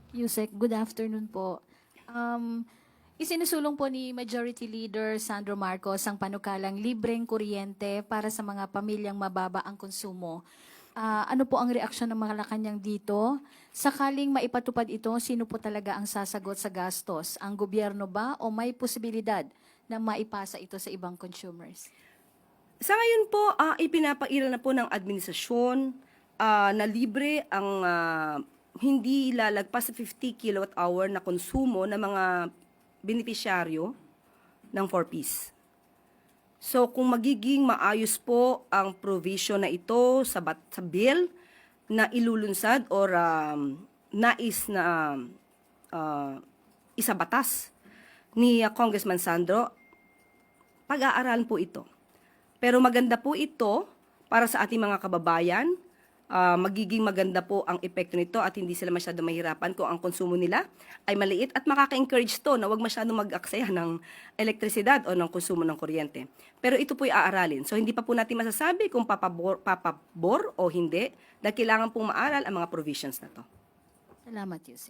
Yusek, good afternoon po. Isinusulong po ni Majority Leader Sandro Marcos ang panukalang libreng kuryente para sa mga pamilyang mababa ang konsumo. Ano po ang reaksyon ng Malacanang dito? Sakaling maipatupad ito, sino po talaga ang sasagot sa gastos? Ang gobyerno ba o may posibilidad na maipasa ito sa ibang consumers? Sa ngayon po, ipinapairal na po ng administrasyon na libre ang hindi lalagpas sa 50 kilowatt hour na konsumo ng mga benepisyaryo ng 4Ps. So kung magiging maayos po ang provision na ito sa bill na ilulunsad or nais na isabatas ni Congressman Sandro, pag-aaralan po ito. Pero maganda po ito para sa ating mga kababayan. Magiging maganda po ang epekto nito at hindi sila masyado mahirapan kung ang konsumo nila ay maliit at makaka-encourage to na wag masyado mag-aksaya ng elektrisidad o ng konsumo ng kuryente. Pero ito po ay aaralin. So hindi pa po natin masasabi kung papabor o hindi dahil kailangan pong maaral ang mga provisions na to. Salamat, Yusek.